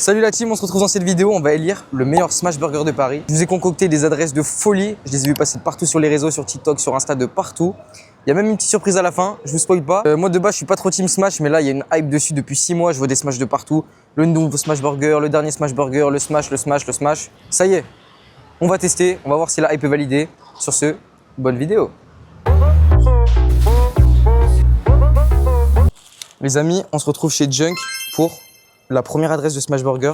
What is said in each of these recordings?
Salut la team, on se retrouve dans cette vidéo, on va élire le meilleur smash burger de Paris. Je vous ai concocté des adresses de folie, je les ai vu passer de partout sur les réseaux, sur TikTok, sur Insta, de partout. Il y a même une petite surprise à la fin, je vous spoil pas. Moi de base je suis pas trop team smash, mais là il y a une hype dessus depuis 6 mois, je vois des smash de partout. Le nouveau smash burger, le dernier smash burger, le smash. Ça y est, on va tester, on va voir si la hype est validée. Sur ce, bonne vidéo. Les amis, on se retrouve chez Junk pour la première adresse de Smash Burger.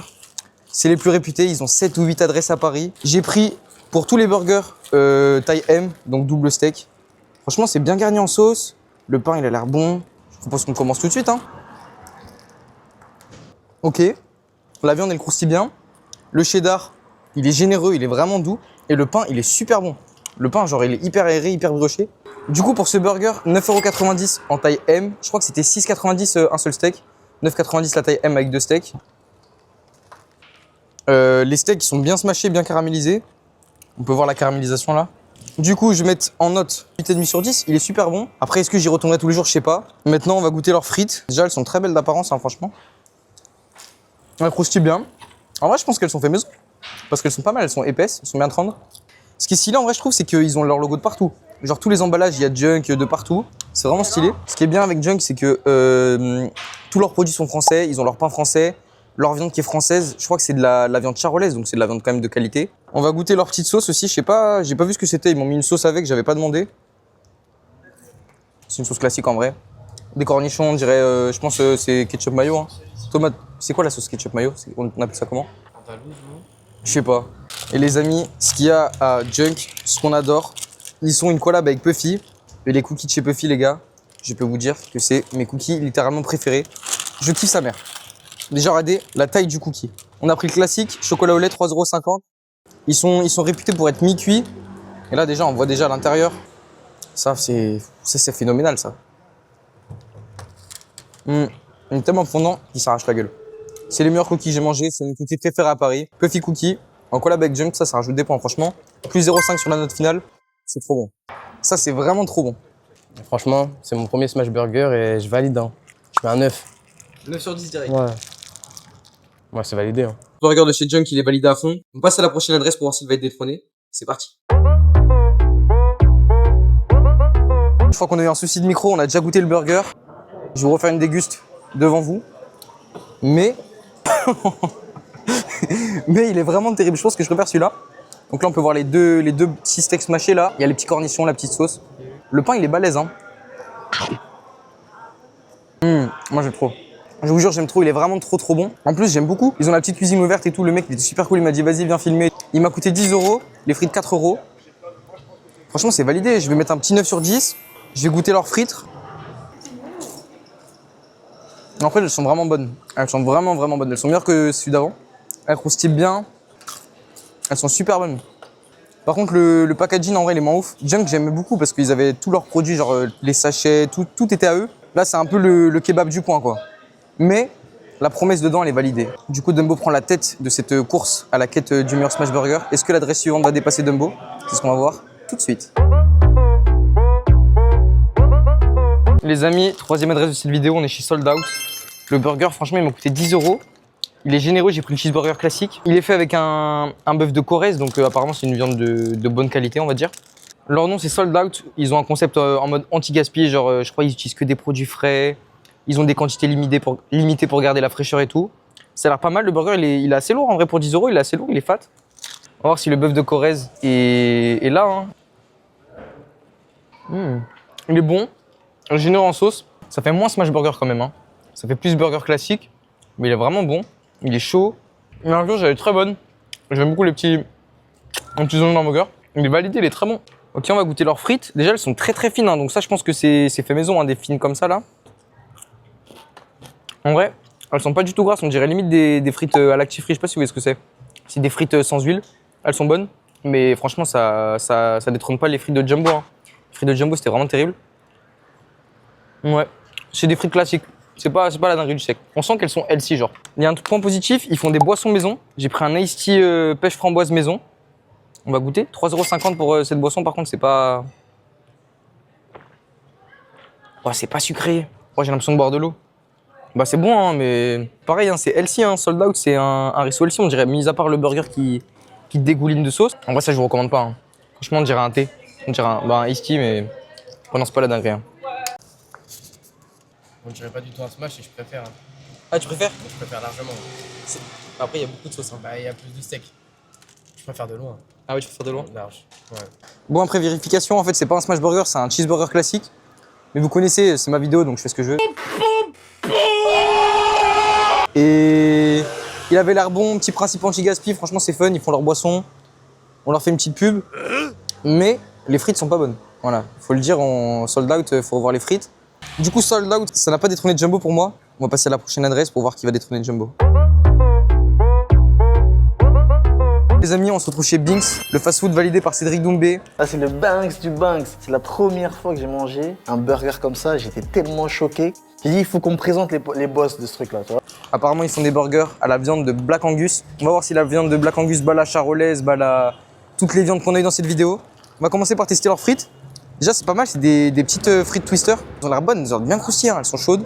C'est les plus réputés, ils ont 7 ou 8 adresses à Paris. J'ai pris pour tous les burgers taille M, donc double steak. Franchement, c'est bien garni en sauce. Le pain, il a l'air bon. Je propose qu'on commence tout de suite. Hein. Ok, la viande, elle croustille bien. Le cheddar, il est généreux, il est vraiment doux. Et le pain, il est super bon. Le pain, genre, il est hyper aéré, hyper brioché. Du coup, pour ce burger, 9,90 € en taille M. Je crois que c'était 6,90 € un seul steak. 9,90 € la taille M avec 2 steaks. Les steaks, ils sont bien smashés, bien caramélisés. On peut voir la caramélisation là. Du coup, je vais mettre en note 8,5 sur 10. Il est super bon. Après, est-ce que j'y retournerai tous les jours? Je sais pas. Maintenant, on va goûter leurs frites. Déjà, elles sont très belles d'apparence, hein, franchement. Elles croustillent bien. En vrai, je pense qu'elles sont faites maison. Parce qu'elles sont pas mal, elles sont épaisses, elles sont bien tendres. Ce qui est stylé, en vrai, je trouve, c'est qu'ils ont leur logo de partout. Genre, tous les emballages, il y a Junk de partout. C'est vraiment stylé. Ce qui est bien avec Junk, c'est que tous leurs produits sont français. Ils ont leur pain français. Leur viande qui est française, je crois que c'est de la viande charolaise, donc c'est de la viande quand même de qualité. On va goûter leur petite sauce aussi, je sais pas, j'ai pas vu ce que c'était, ils m'ont mis une sauce avec, j'avais pas demandé. C'est une sauce classique en vrai. Des cornichons, on dirait, je pense c'est ketchup mayo. Hein. Tomate, c'est quoi la sauce ketchup mayo? On appelle ça comment? Je sais pas. Et les amis, ce qu'il y a à Junk, ce qu'on adore, ils sont une collab avec Puffy. Et les cookies de chez Puffy, les gars, je peux vous dire que c'est mes cookies littéralement préférés. Je kiffe sa mère. Déjà, regardez la taille du cookie. On a pris le classique, chocolat au lait, 3,50 €. Ils sont réputés pour être mi-cuits. Et là, déjà, on voit déjà à l'intérieur. Ça, c'est phénoménal, ça. Il est tellement fondant qu'il s'arrache la gueule. C'est les meilleurs cookies que j'ai mangés. C'est mes cookies préférés à Paris. Puffy Cookie, en collab avec Junk, ça rajoute des points, franchement. Plus 0,5 sur la note finale. C'est trop bon. Ça, c'est vraiment trop bon. Franchement, c'est mon premier smash burger et je valide. Hein. Je mets un 9. 9 sur 10 direct. Ouais. Ouais, c'est validé. Hein. Le burger de chez Junk, il est validé à fond. On passe à la prochaine adresse pour voir s'il va être détrôné. C'est parti. Je crois qu'on a eu un souci de micro, on a déjà goûté le burger. Je vais vous refaire une déguste devant vous. Mais... mais il est vraiment terrible. Je pense que je préfère celui-là. Donc là, on peut voir les deux petits steaks smashés là. Il y a les petits cornichons, la petite sauce. Le pain, il est balèze. Hein. Moi, j'aime trop. Je vous jure, j'aime trop, il est vraiment trop bon. En plus, j'aime beaucoup. Ils ont la petite cuisine ouverte et tout. Le mec, il était super cool. Il m'a dit, vas-y, viens filmer. Il m'a coûté 10 €. Les frites, 4 €. Franchement, c'est validé. Je vais mettre un petit 9 sur 10. Je vais goûter leurs frites. En fait, elles sont vraiment bonnes. Elles sont vraiment bonnes. Elles sont meilleures que celui d'avant. Elles croustillent bien. Elles sont super bonnes. Par contre, le packaging, en vrai, il est moins ouf. Junk, j'aimais beaucoup parce qu'ils avaient tous leurs produits, genre les sachets, tout était à eux. Là, c'est un peu le kebab du coin, quoi. Mais la promesse dedans, elle est validée. Du coup, Dumbo prend la tête de cette course à la quête du meilleur smash burger. Est-ce que l'adresse suivante va dépasser Dumbo? C'est ce qu'on va voir tout de suite. Les amis, troisième adresse de cette vidéo, on est chez Sold Out. Le burger, franchement, il m'a coûté 10 €. Il est généreux, j'ai pris le cheeseburger classique. Il est fait avec un bœuf de Corrèze, donc apparemment, c'est une viande de bonne qualité, on va dire. Leur nom, c'est Sold Out. Ils ont un concept en mode anti-gaspillé, genre, je crois qu'ils utilisent que des produits frais. Ils ont des quantités limitées pour garder la fraîcheur et tout. Ça a l'air pas mal. Le burger, il est assez lourd en vrai pour 10 €. Il est assez lourd, il est fat. On va voir si le bœuf de Corrèze est là. Hein. Il est bon. Généreux en sauce. Ça fait moins smash burger quand même. Hein. Ça fait plus burger classique. Mais il est vraiment bon. Il est chaud. La sauce, elle est très bonne. J'aime beaucoup les petits oignons dans le burger. Il est validé, il est très bon. Ok, on va goûter leurs frites. Déjà, elles sont très fines. Hein. Donc ça, je pense que c'est fait maison, hein, des fines comme ça là. En vrai, elles sont pas du tout grasses, on dirait limite des frites à l'actifrice, je sais pas si vous voyez ce que c'est. C'est des frites sans huile, elles sont bonnes, mais franchement ça détrône pas les frites de Jumbo. Hein. Les frites de Jumbo c'était vraiment terrible. Ouais, c'est des frites classiques, c'est pas la dinguerie du siècle. On sent qu'elles sont healthy genre. Il y a un point positif, ils font des boissons maison. J'ai pris un iced tea pêche framboise maison. On va goûter, 3,50 € pour cette boisson par contre c'est pas... Oh, c'est pas sucré, oh, j'ai l'impression de boire de l'eau. Bah c'est bon, hein, mais pareil, hein, c'est healthy, hein, sold out, c'est un resto healthy, on dirait, mis à part le burger qui dégouline de sauce. En vrai, ça, je vous recommande pas. Hein. Franchement, on dirait un thé. On dirait un iced tea, mais prononce pas la dinguerie. Hein. On dirait pas du tout un smash et je préfère. Hein. Ah, tu préfères? Je préfère largement. Après, il y a beaucoup de sauce. Hein. Bah, il y a plus de steak. Je préfère de loin. Ah oui, tu préfères de loin? Large. Ouais. Bon, après vérification, en fait, c'est pas un smash burger, c'est un cheeseburger classique. Mais vous connaissez, c'est ma vidéo, donc je fais ce que je veux. Et il avait l'air bon, petit principe anti-gaspi, franchement c'est fun, ils font leur boisson. On leur fait une petite pub. Mais les frites sont pas bonnes. Voilà, faut le dire, en sold out, faut revoir les frites. Du coup, sold out, ça n'a pas détrôné Jumbo pour moi. On va passer à la prochaine adresse pour voir qui va détrôner Jumbo. Les amis, on se retrouve chez Binks, le fast-food validé par Cédric Doumbé. Ah, c'est le Banks du Banks. C'est la première fois que j'ai mangé un burger comme ça. J'étais tellement choqué. J'ai dit, il faut qu'on me présente les boss de ce truc-là, tu vois. Apparemment, ils font des burgers à la viande de Black Angus. On va voir si la viande de Black Angus bat la charolaise, bat toutes les viandes qu'on a eues dans cette vidéo. On va commencer par tester leurs frites. Déjà, c'est pas mal, c'est des petites frites twister. Elles ont l'air bonnes, elles ont l'air bien croustillantes, elles sont chaudes.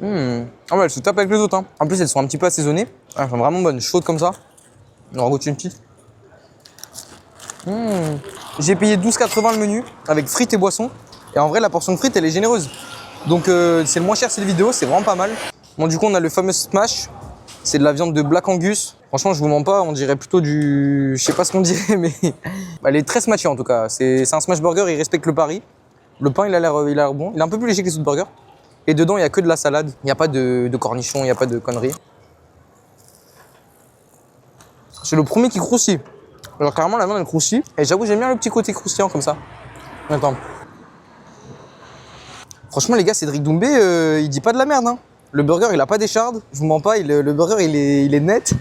Ah ouais, elles se tapent avec les autres. Hein. En plus, elles sont un petit peu assaisonnées. Ah, elles sont vraiment bonnes, chaudes comme ça. On va goûter une petite. J'ai payé 12,80 le menu avec frites et boissons. Et en vrai, la portion de frites, elle est généreuse. Donc, c'est le moins cher cette vidéo, c'est vraiment pas mal. Bon, du coup, on a le fameux smash. C'est de la viande de Black Angus. Franchement, je vous mens pas, on dirait plutôt du... Je sais pas ce qu'on dirait, mais... Elle est très smashée en tout cas. C'est un smash burger, il respecte le pari. Le pain, il a l'air bon. Il est un peu plus léger que les autres burgers. Et dedans, il n'y a que de la salade. Il n'y a pas de cornichons, il n'y a pas de conneries. C'est le premier qui croustille. Alors carrément, la viande, elle croustille. Et j'avoue, j'aime bien le petit côté croustillant comme ça. Attends. Franchement, les gars, Cédric Doumbé, il dit pas de la merde. Hein. Le burger, il a pas d'écharde. Je vous mens pas, le burger, il est net.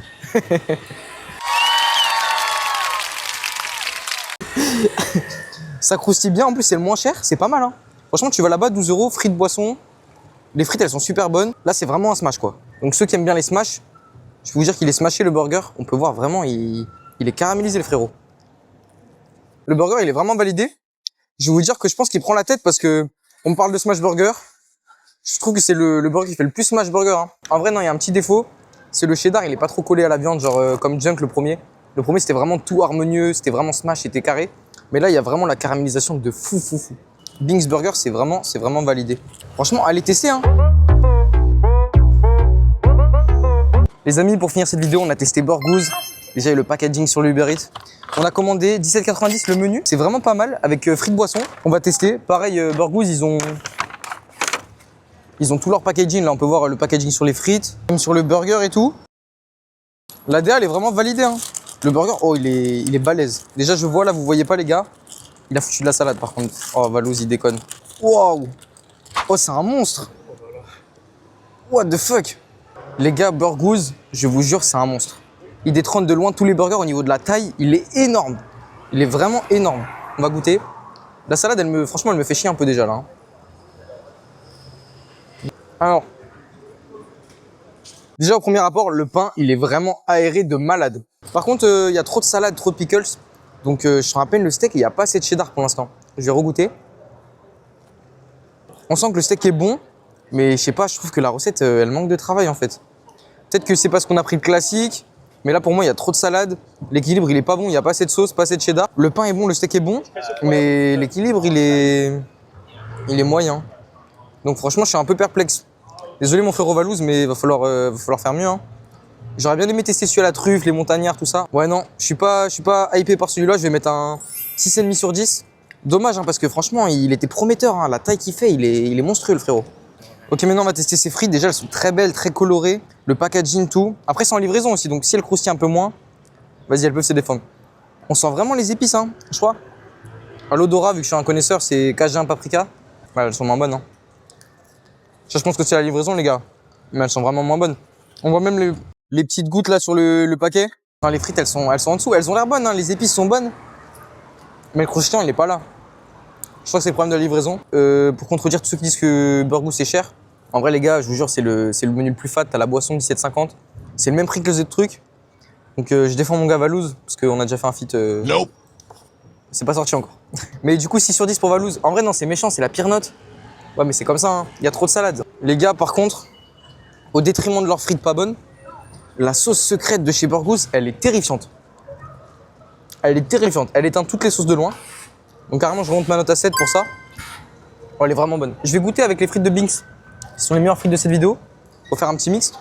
Ça croustille bien. En plus, c'est le moins cher. C'est pas mal. Hein. Franchement, tu vas là-bas, 12 €, frites, boissons. Les frites, elles sont super bonnes. Là, c'est vraiment un smash, quoi. Donc, ceux qui aiment bien les smash, je vais vous dire qu'il est smashé, le burger. On peut voir vraiment, il est caramélisé, le frérot. Le burger, il est vraiment validé. Je vais vous dire que je pense qu'il prend la tête parce que on me parle de smash burger. Je trouve que c'est le burger qui fait le plus smash burger. Hein. En vrai, non, il y a un petit défaut. C'est le cheddar, il est pas trop collé à la viande, genre comme Junk le premier. Le premier, c'était vraiment tout harmonieux, c'était vraiment smash, c'était carré. Mais là, il y a vraiment la caramélisation de fou. Binks Burger, c'est vraiment validé. Franchement, allez tester. Hein. Les amis, pour finir cette vidéo, on a testé Burgooz. Déjà, il y a le packaging sur le Uber Eats. On a commandé 17,90 le menu. C'est vraiment pas mal avec frites boissons. On va tester. Pareil, Burgooz, ils ont tout leur packaging. Là, on peut voir le packaging sur les frites, même sur le burger et tout. La DA, elle est vraiment validée. Hein. Le burger, oh, il est balèze. Déjà, je vois là, vous voyez pas, les gars. Il a foutu de la salade, par contre. Oh, Valouz, il déconne. Waouh. Oh, c'est un monstre. What the fuck. Les gars, Burgooz, je vous jure, c'est un monstre. Il détrône de loin tous les burgers au niveau de la taille. Il est énorme. Il est vraiment énorme. On va goûter. La salade, franchement, elle me fait chier un peu déjà là. Hein. Alors, déjà au premier rapport, le pain, il est vraiment aéré de malade. Par contre, il y a trop de salade, trop de pickles. Donc, je sens à peine le steak et il n'y a pas assez de cheddar pour l'instant. Je vais regoûter. On sent que le steak est bon, mais je sais pas, je trouve que la recette, elle manque de travail en fait. Peut-être que c'est parce qu'on a pris le classique, mais là pour moi, il y a trop de salade. L'équilibre, il est pas bon, il n'y a pas assez de sauce, pas assez de cheddar. Le pain est bon, le steak est bon, mais l'équilibre, il est moyen. Donc franchement, je suis un peu perplexe. Désolé mon frère Valouz, mais il va falloir faire mieux. Hein. J'aurais bien aimé tester celui à la truffe, les montagnards, tout ça. Ouais non, je suis pas hypé par celui-là, je vais mettre un 6,5 sur 10. Dommage, hein, parce que franchement, il était prometteur. Hein. La taille qu'il fait, il est monstrueux, le frérot. Ok, maintenant, on va tester ces frites. Déjà, elles sont très belles, très colorées. Le packaging, tout. Après, c'est en livraison aussi, donc si elles croustillent un peu moins, vas-y, elles peuvent se défendre. On sent vraiment les épices, hein, je crois. À l'odorat, vu que je suis un connaisseur, c'est cajun, paprika. Ouais, elles sont moins bonnes. Hein. Ça, je pense que c'est la livraison, les gars. Mais elles sont vraiment moins bonnes. On voit même les petites gouttes là sur le paquet. Enfin, les frites, elles sont en dessous. Elles ont l'air bonnes, hein. Les épices sont bonnes. Mais le croustillant, il n'est pas là. Je crois que c'est le problème de la livraison. Pour contredire tous ceux qui disent que Burgooz c'est cher, en vrai les gars, je vous jure, c'est le menu le plus fat. T'as la boisson 17,50. C'est le même prix que les autres trucs. Donc je défends mon gars Valouz, parce qu'on a déjà fait un feat. Nope. C'est pas sorti encore. Mais du coup, 6 sur 10 pour Valouz. En vrai, non, c'est méchant, c'est la pire note. Ouais, mais c'est comme ça, hein. Il y a trop de salade. Les gars, par contre, au détriment de leurs frites pas bonnes, la sauce secrète de chez Burgos, elle est terrifiante. Elle est terrifiante. Elle éteint toutes les sauces de loin. Donc carrément, je remonte ma note à 7 pour ça. Oh, elle est vraiment bonne. Je vais goûter avec les frites de Binks. Ce sont les meilleures frites de cette vidéo. Pour faire un petit mix.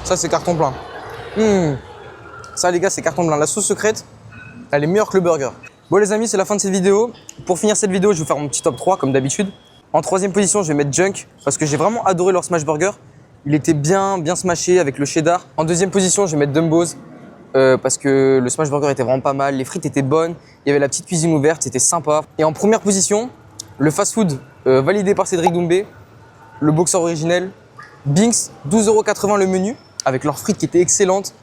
Ça, c'est carton plein. Ça, les gars, c'est carton plein. La sauce secrète, elle est meilleure que le burger. Bon, les amis, c'est la fin de cette vidéo. Pour finir cette vidéo, je vais vous faire mon petit top 3, comme d'habitude. En troisième position, je vais mettre Junk, parce que j'ai vraiment adoré leur smash burger. Il était bien smashé avec le cheddar. En deuxième position, je vais mettre Dumbo's, parce que le smash burger était vraiment pas mal. Les frites étaient bonnes. Il y avait la petite cuisine ouverte, c'était sympa. Et en première position, le fast-food validé par Cédric Doumbé, le boxeur originel, Binks, 12,80 € le menu, avec leurs frites qui étaient excellentes.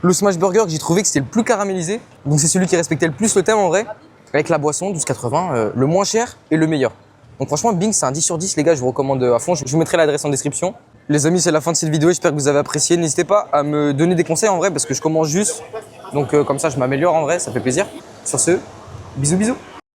Le smash burger, j'ai trouvé que c'était le plus caramélisé. Donc c'est celui qui respectait le plus le thème en vrai. Avec la boisson, 12,80, le moins cher et le meilleur. Donc franchement, Binks, c'est un 10 sur 10, les gars, je vous recommande à fond. Je vous mettrai l'adresse en description. Les amis, c'est la fin de cette vidéo, j'espère que vous avez apprécié. N'hésitez pas à me donner des conseils en vrai, parce que je commence juste. Donc comme ça, je m'améliore en vrai, ça fait plaisir. Sur ce, bisous bisous.